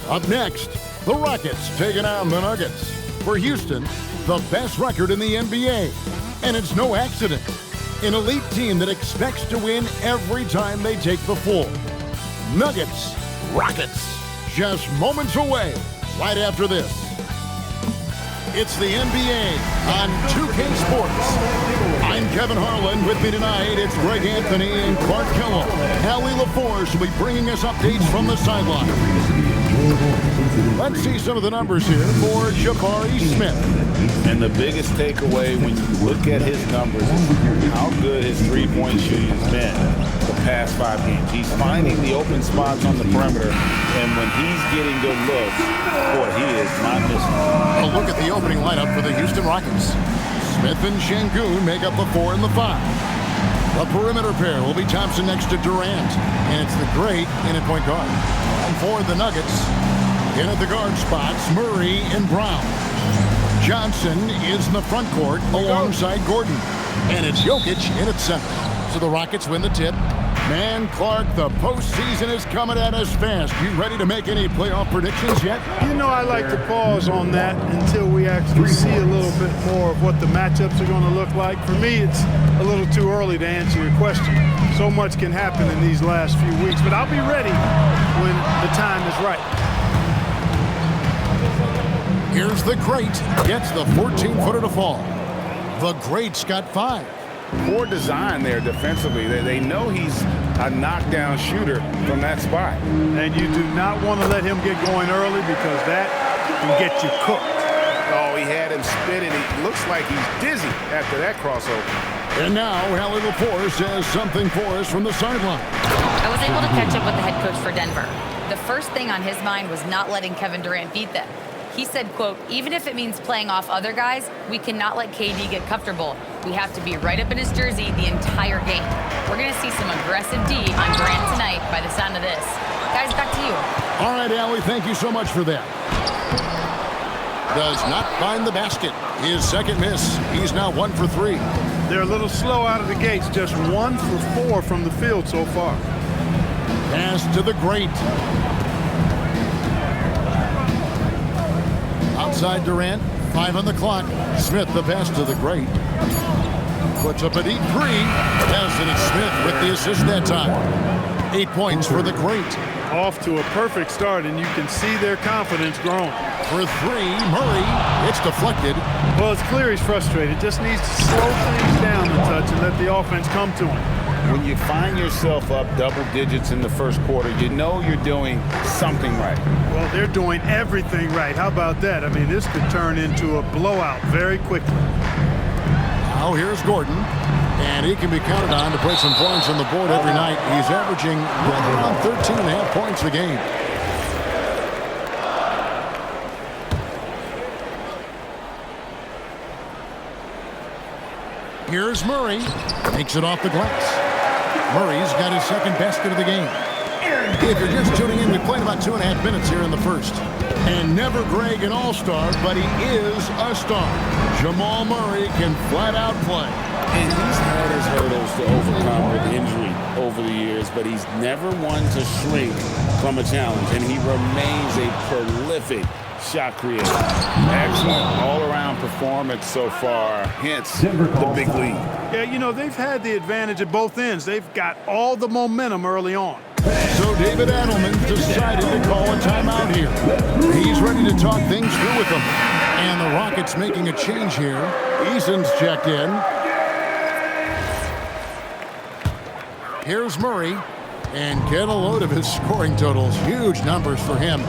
Up next, the Rockets taking on the Nuggets. For Houston, the best record in the NBA. And it's no accident. An elite team that expects to win every time they take the floor. Nuggets, Rockets, just moments away right after this. It's the NBA on 2K Sports. I'm Kevin Harlan. With me tonight, it's Greg Anthony and Clark Kellogg. Allie LaForce will be bringing us updates from the sideline. Let's see some of the numbers here for Jabari Smith. And the biggest takeaway when you look at his numbers is how good his three-point shooting has been the past 5 games. He's finding the open spots on the perimeter, and when he's getting good looks, boy, he is not missing. A look at the opening lineup for the Houston Rockets. Smith and Şengün make up the 4 and the 5. The perimeter pair will be Thompson next to Durant, and it's the great in at point guard. And for the Nuggets, in at the guard spots, Murray and Brown. Johnson is in the front court alongside Gordon. And it's Jokic in at center. So the Rockets win the tip. Man, Clark, the postseason is coming at us fast. You ready to make any playoff predictions yet? You know, I like to pause on that until we actually see a little bit more of what the matchups are going to look like. For me, it's a little too early to answer your question. So much can happen in these last few weeks, but I'll be ready when the time is right. Here's the Great. Gets the 14-footer to fall. The Great's got 5. Poor design there defensively. They know he's a knockdown shooter from that spot. And you do not want to let him get going early because that can get you cooked. Oh, he had him spinning. He looks like he's dizzy after that crossover. And now, Allie LaForce has something for us from the sideline. I was able to catch up with the head coach for Denver. The first thing on his mind was not letting Kevin Durant beat them. He said, quote, even if it means playing off other guys, we cannot let KD get comfortable. We have to be right up in his jersey the entire game. We're going to see some aggressive D on Durant tonight by the sound of this. Guys, back to you. All right, Allie, thank you so much for that. Does not find the basket. His second miss. He's now 1 for 3. They're a little slow out of the gates. Just 1 for 4 from the field so far. Pass to the Great. Outside Durant, 5 on the clock. Smith, the pass to the Great. Puts up a deep 3. Yes, and it's Smith with the assist that time. 8 points for the Great. Off to a perfect start, and you can see their confidence growing. For 3, Murray. It's deflected. Well, it's clear he's frustrated. Just needs to slow things down a touch and let the offense come to him. When you find yourself up double digits in the first quarter, you know you're doing something right. Well, they're doing everything right. How about that? I mean, this could turn into a blowout very quickly. Now here's Gordon, and he can be counted on to put some points on the board every night. He's averaging right around 13.5 points a game. Here's Murray. Makes it off the glass. Murray's got his second basket of the game. If you're just tuning in, we played about 2.5 minutes here in the first. And never Greg an all-star, but he is a star. Jamal Murray can flat out play. And he's had his hurdles to overcome with injury over the years, but he's never one to shrink from a challenge. And he remains a prolific shot creator. Excellent all-around performance so far, hence the big lead. Yeah, you know, they've had the advantage at both ends. They've got all the momentum early on. So David Adelman decided to call a timeout here. He's ready to talk things through with them. And the Rockets making a change here. Eason's checked in. Here's Murray. And get a load of his scoring totals. Huge numbers for him.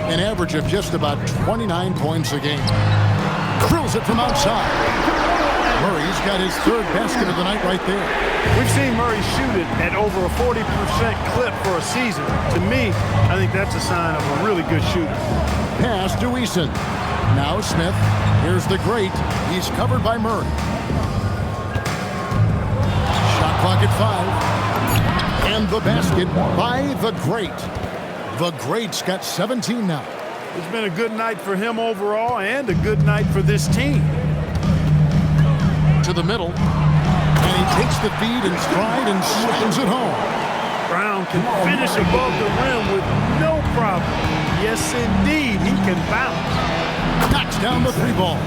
An average of just about 29 points a game. Drills it from outside. Murray's got his third basket of the night right there. We've seen Murray shoot it at over a 40% clip for a season. To me, I think that's a sign of a really good shooter. Pass to Eason. Now Smith. Here's the Great. He's covered by Murray. Shot clock at 5. And the basket by the Great. The Great's got 17 now. It's been a good night for him overall and a good night for this team. To the middle. And he takes the feed in stride and slams it home. Brown can finish above the rim with no problem. Yes, indeed. He can bounce. Knocks down the three ball.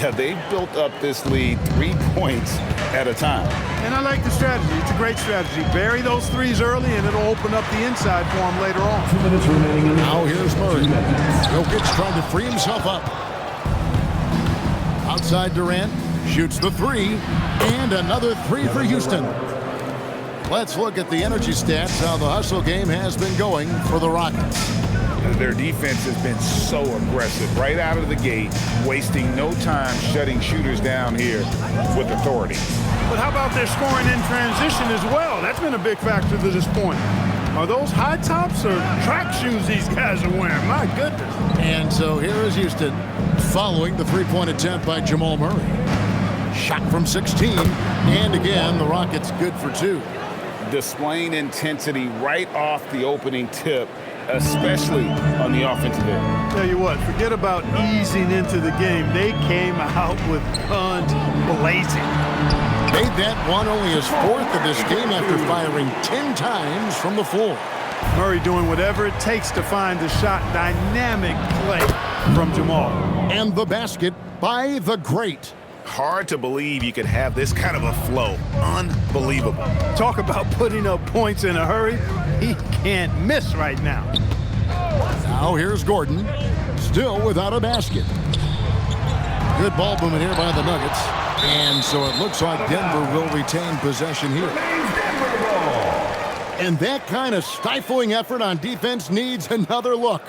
Yeah, they've built up this lead 3 points at a time. And I like the strategy. It's a great strategy. Bury those threes early, and it'll open up the inside for him later on. 2 minutes remaining. Now here's Murray. Jokic trying to free himself up. Outside Durant. Shoots the three. And another three for Houston. Let's look at the energy stats, how the hustle game has been going for the Rockets. Their defense has been so aggressive right out of the gate, wasting no time shutting shooters down here with authority. But how about their scoring in transition as well? That's been a big factor to this point. Are those high tops or track shoes these guys are wearing? My goodness. And so here is Houston following the three-point attempt by Jamal Murray. Shot from 16. And again, the Rockets good for two. Displaying intensity right off the opening tip, especially on the offensive end. Tell you what, forget about easing into the game. They came out with guns blazing. Made that one only his fourth of this game after firing 10 times from the floor. Murray doing whatever it takes to find the shot. Dynamic play from Jamal. And the basket by the great. Hard to believe you could have this kind of a flow. Unbelievable. Talk about putting up points in a hurry. He can't miss right now. Now here's Gordon, still without a basket. Good ball movement here by the Nuggets. And so it looks like Denver will retain possession here. And that kind of stifling effort on defense needs another look.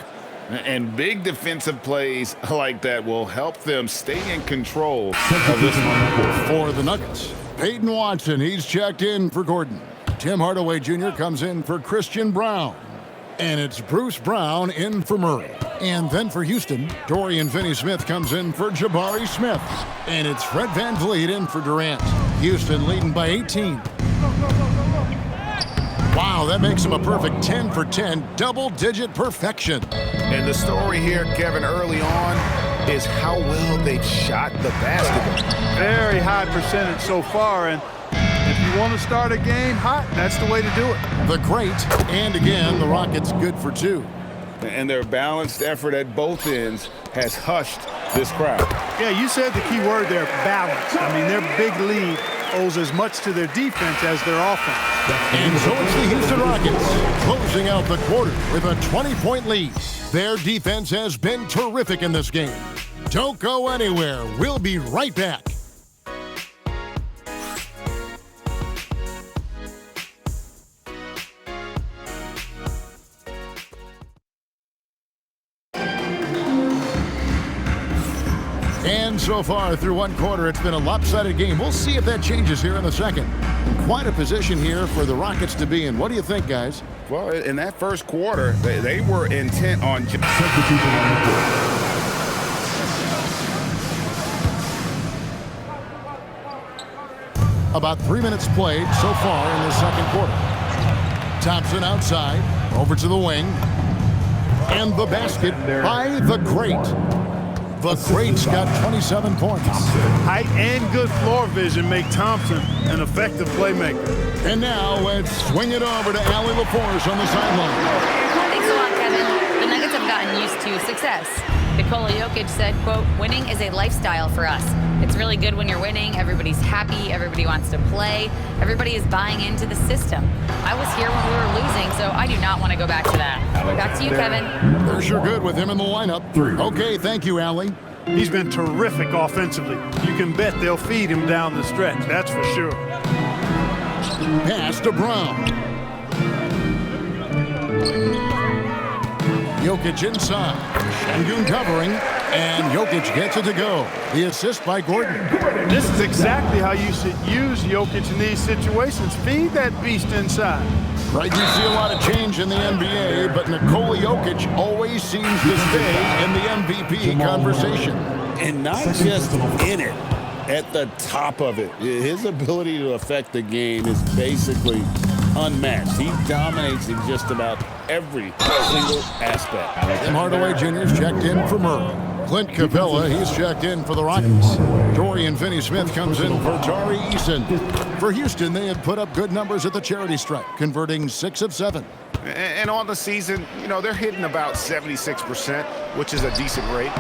And big defensive plays like that will help them stay in control of this one. For the Nuggets, Peyton Watson, he's checked in for Gordon. Tim Hardaway Jr. comes in for Christian Brown. And it's Bruce Brown in for Murray. And then for Houston, Dorian Finney-Smith comes in for Jabari Smith. And it's Fred VanVleet in for Durant. Houston leading by 18. Wow, that makes him a perfect 10 for 10, double-digit perfection. And the story here, Kevin, early on is how well they've shot the basketball. Very high percentage so far, and if you want to start a game hot, that's the way to do it. The great, and again, the Rockets good for two. And their balanced effort at both ends has hushed this crowd. Yeah, you said the key word there, balance. I mean, their big lead owes as much to their defense as their offense. And so it's the Houston Rockets closing out the quarter with a 20-point lead. Their defense has been terrific in this game. Don't go anywhere. We'll be right back. And so far through one quarter, it's been a lopsided game. We'll see if that changes here in the second. Quite a position here for the Rockets to be in. What do you think, guys? Well, in that first quarter, they were intent on... About 3 minutes played so far in the second quarter. Thompson outside, over to the wing. And the basket by the great. The great's got 27 points. Height and good floor vision make Thompson an effective playmaker. And now let's swing it over to Allie LaForce on the sideline. Thanks a lot, Kevin. The Nuggets have gotten used to success. Nikola Jokic said, quote, "Winning is a lifestyle for us. It's really good when you're winning. Everybody's happy. Everybody wants to play. Everybody is buying into the system. I was here when we were losing, so I do not want to go back to that." Back to you, Kevin. They're sure good with him in the lineup. Okay, thank you, Allie. He's been terrific offensively. You can bet they'll feed him down the stretch, that's for sure. Pass to Brown. Jokic inside. Şengün covering, and Jokic gets it to go. The assist by Gordon. This is exactly how you should use Jokic in these situations. Feed that beast inside. Right, you see a lot of change in the NBA, but Nikola Jokic always seems to stay in the MVP conversation. And not just in it, at the top of it. His ability to affect the game is basically unmatched. He dominates in just about every single aspect. Tim Hardaway Jr. is checked in for Murray. Clint Capella, he's checked in for the Rockets. Dorian Finney-Smith comes in for Tari Eason. For Houston, they had put up good numbers at the charity stripe, converting 6 of 7. And on the season, you know, they're hitting about 76%, which is a decent rate.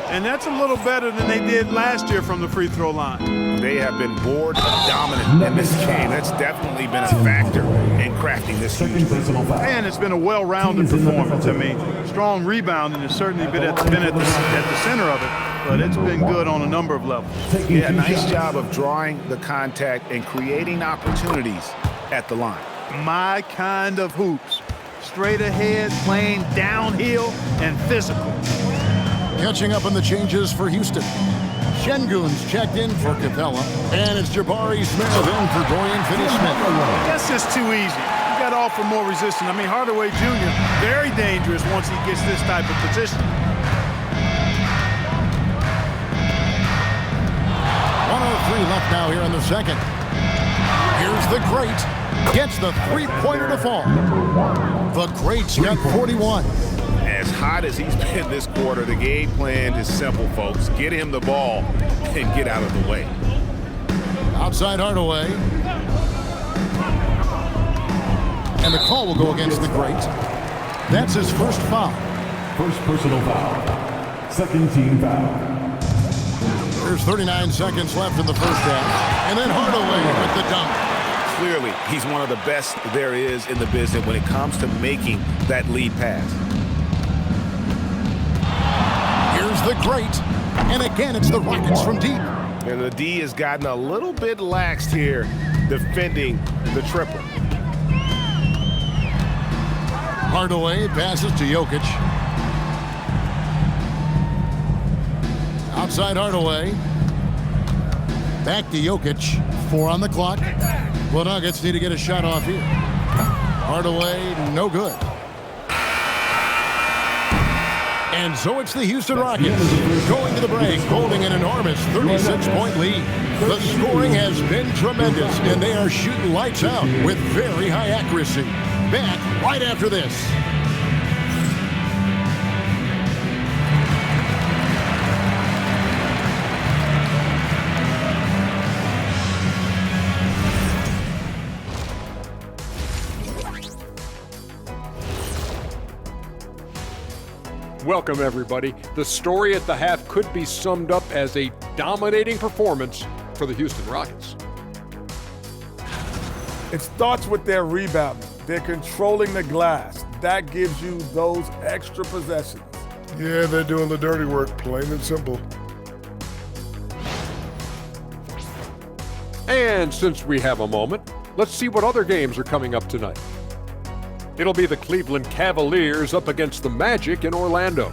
And that's a little better than they did last year from the free throw line. They have been board dominant in this game. That's definitely been a factor in crafting this huge lead. And it's been a well-rounded performance. I mean, strong rebounding has certainly been at the center of it, but it's been good on a number of levels. Yeah, nice job of drawing the contact and creating opportunities at the line. My kind of hoops. Straight ahead, playing downhill, and physical. Catching up on the changes for Houston. Şengün's checked in for Capella, and it's Jabari Smith in for Dorian Finney-Smith. That's just too easy. You got to offer more resistance. I mean, Hardaway Jr., very dangerous once he gets this type of position. 1:03 left now here in the second. Here's the Great. Gets the three-pointer to fall. The Great's got 41. As hot as he's been this quarter, the game plan is simple, folks. Get him the ball and get out of the way. Outside Hardaway. And the call will go against the Great. That's his first foul. First personal foul. Second team foul. There's 39 seconds left in the first half. And then Hardaway with the dunk. Clearly, he's one of the best there is in the business when it comes to making that lead pass. Here's the Great. And again, it's the Rockets from deep. And the D has gotten a little bit laxed here defending the triple. Hardaway passes to Jokic. Outside Hardaway. Back to Jokic. 4 on the clock. Well, Nuggets need to get a shot off here. Hardaway, no good. And so it's the Houston Rockets going to the break, holding an enormous 36-point lead. The scoring has been tremendous, and they are shooting lights out with very high accuracy. Back right after this. Welcome, everybody. The story at the half could be summed up as a dominating performance for the Houston Rockets. It starts with their rebounding. They're controlling the glass. That gives you those extra possessions. Yeah, they're doing the dirty work, plain and simple. And since we have a moment, let's see what other games are coming up tonight. It'll be the Cleveland Cavaliers up against the Magic in Orlando.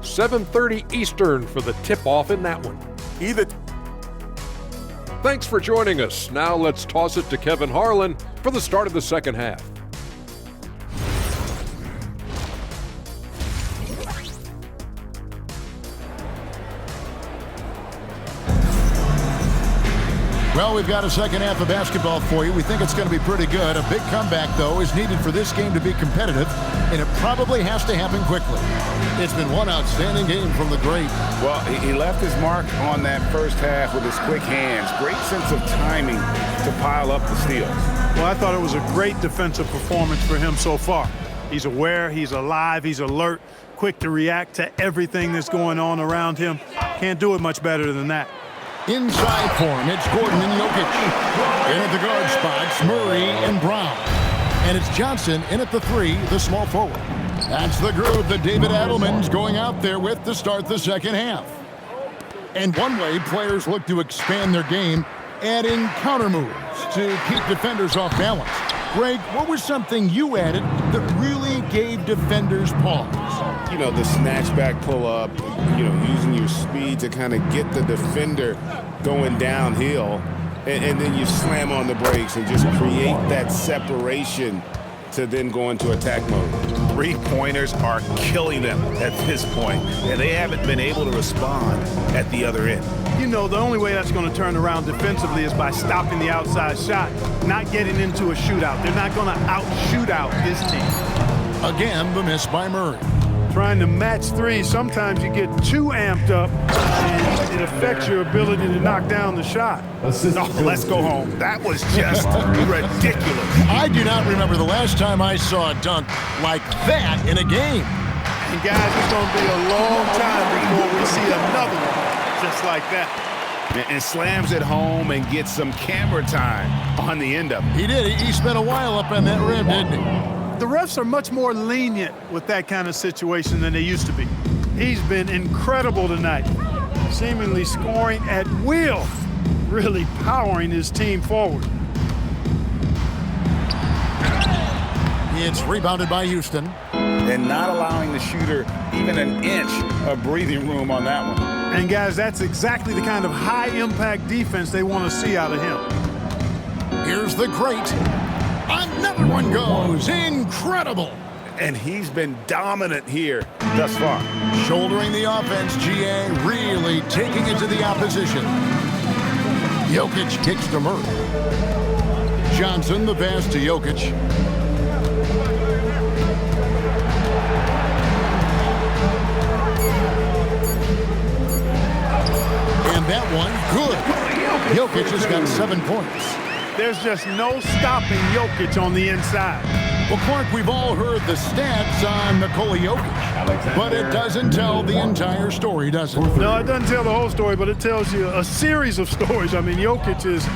7:30 Eastern for the tip-off in that one. Thanks for joining us. Now let's toss it to Kevin Harlan for the start of the second half. Well, we've got a second half of basketball for you. We think it's going to be pretty good. A big comeback, though, is needed for this game to be competitive, and it probably has to happen quickly. It's been one outstanding game from the Great. Well, he left his mark on that first half with his quick hands. Great sense of timing to pile up the steals. Well, I thought it was a great defensive performance for him so far. He's aware, he's alive, he's alert, quick to react to everything that's going on around him. Can't do it much better than that. Inside for him, it's Gordon and Jokic. In at the guard spots, Murray and Brown. And it's Johnson in at the 3, the small forward. That's the group that David Adelman's going out there with to start the second half. And one way players look to expand their game, adding counter moves to keep defenders off balance. Greg, what was something you added that really gave defenders pause? You know, the snatch back pull up, you know, using your speed to kind of get the defender going downhill, and then you slam on the brakes and just create that separation to then go into attack mode. Three-pointers are killing them at this point, and they haven't been able to respond at the other end. You know, the only way that's going to turn around defensively is by stopping the outside shot, not getting into a shootout. They're not going to out-shootout this team. Again, the miss by Murray. Trying to match threes, sometimes you get too amped up and it affects your ability to knock down the shot. Oh, let's go home. That was just ridiculous. I do not remember the last time I saw a dunk like that in a game. And guys, it's going to be a long time before we see another one just like that. And slams it home and gets some camera time on the end of it. He did. He spent a while up on that rim, didn't he? The refs are much more lenient with that kind of situation than they used to be. He's been incredible tonight, seemingly scoring at will, really powering his team forward. It's rebounded by Houston. And not allowing the shooter even an inch of breathing room on that one. And guys, that's exactly the kind of high-impact defense they want to see out of him. Here's the great. Another one goes. Incredible. And he's been dominant here thus far. Shouldering the offense, GA really taking it to the opposition. Jokic kicks to Murray. Johnson the pass to Jokic. And that one, good. Jokic has got 7 points. There's just no stopping Jokic on the inside. Well, Clark, we've all heard the stats on Nikola Jokic, but it doesn't tell the entire story, does it? No, it doesn't tell the whole story, but it tells you a series of stories. I mean, Jokic is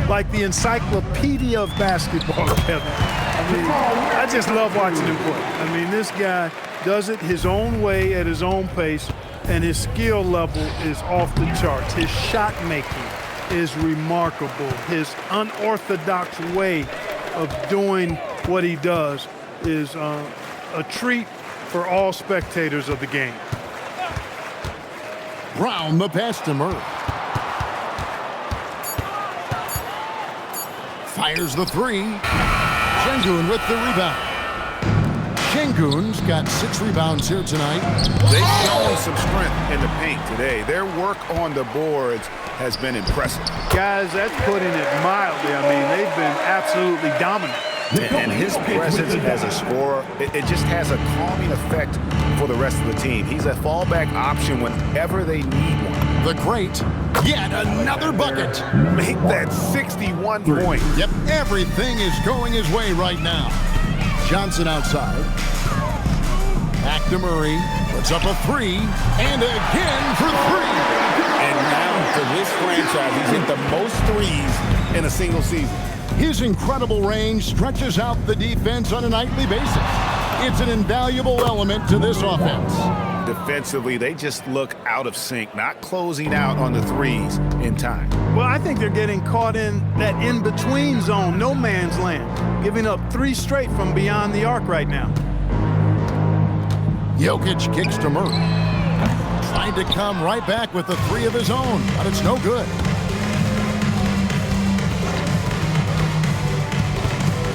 like the encyclopedia of basketball, Kevin. I mean, I just love watching him play. I mean, this guy does it his own way at his own pace, and his skill level is off the charts. His shot making is remarkable. His unorthodox way of doing what he does is a treat for all spectators of the game. Brown the pass to Murray. Fires the three. Şengün with the rebound. Şengün's got 6 rebounds here tonight. They've shown some strength in the paint today. Their work on the boards has been impressive. Guys, that's putting it mildly. I mean, they've been absolutely dominant. And his presence as a scorer, it just has a calming effect for the rest of the team. He's a fallback option whenever they need one. The great, yet another bucket. Make that 61 point. Yep, everything is going his way right now. Johnson outside. Back to Murray. Puts up a 3. And again for 3. And now for this franchise, he's hit the most threes in a single season. His incredible range stretches out the defense on a nightly basis. It's an invaluable element to this offense. Defensively, they just look out of sync, not closing out on the threes in time. Well, I think they're getting caught in that in-between zone, no man's land, giving up 3 straight from beyond the arc right now. Jokic kicks to Murray. Trying to come right back with the 3 of his own, but it's no good.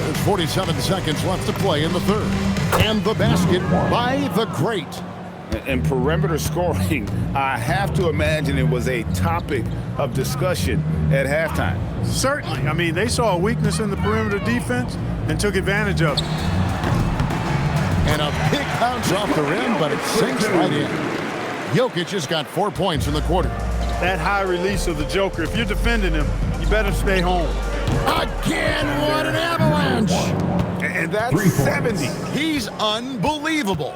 There's 47 seconds left to play in the third. And the basket by the great. And perimeter scoring, I have to imagine it was a topic of discussion at halftime. Certainly. I mean, they saw a weakness in the perimeter defense and took advantage of it. And a big bounce off the rim, but it sinks right in. Jokic has got 4 points in the quarter. That high release of the Joker, if you're defending him, you better stay home. Again, what an avalanche! And that's 70. He's unbelievable.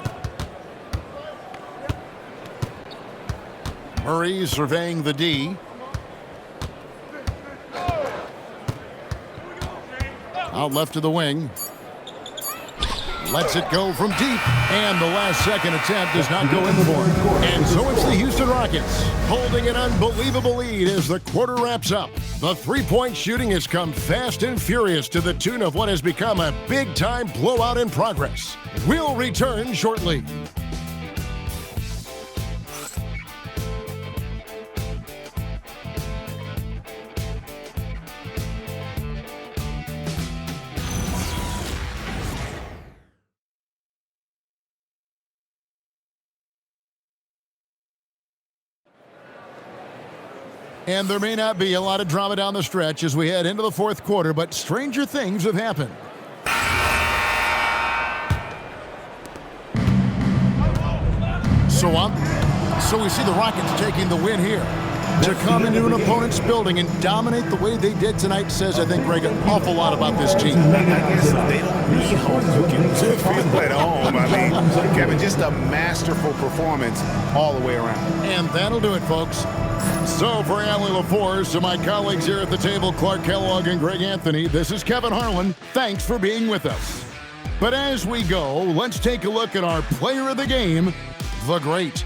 Murray surveying the D. Out left to the wing. Lets it go from deep. And the last second attempt does not go in for it. And so it's the Houston Rockets holding an unbelievable lead as the quarter wraps up. The three-point shooting has come fast and furious to the tune of what has become a big-time blowout in progress. We'll return shortly. And there may not be a lot of drama down the stretch as we head into the fourth quarter, but stranger things have happened. So we see the Rockets taking the win here. To come into an opponent's building and dominate the way they did tonight says, I think, Greg, an awful lot about this team. I guess they don't need home cooking to feel at home. I mean, Kevin, just a masterful performance all the way around. And that'll do it, folks. So for Allie LaForce, to my colleagues here at the table, Clark Kellogg and Greg Anthony, this is Kevin Harlan. Thanks for being with us. But as we go, let's take a look at our player of the game, the GREAT.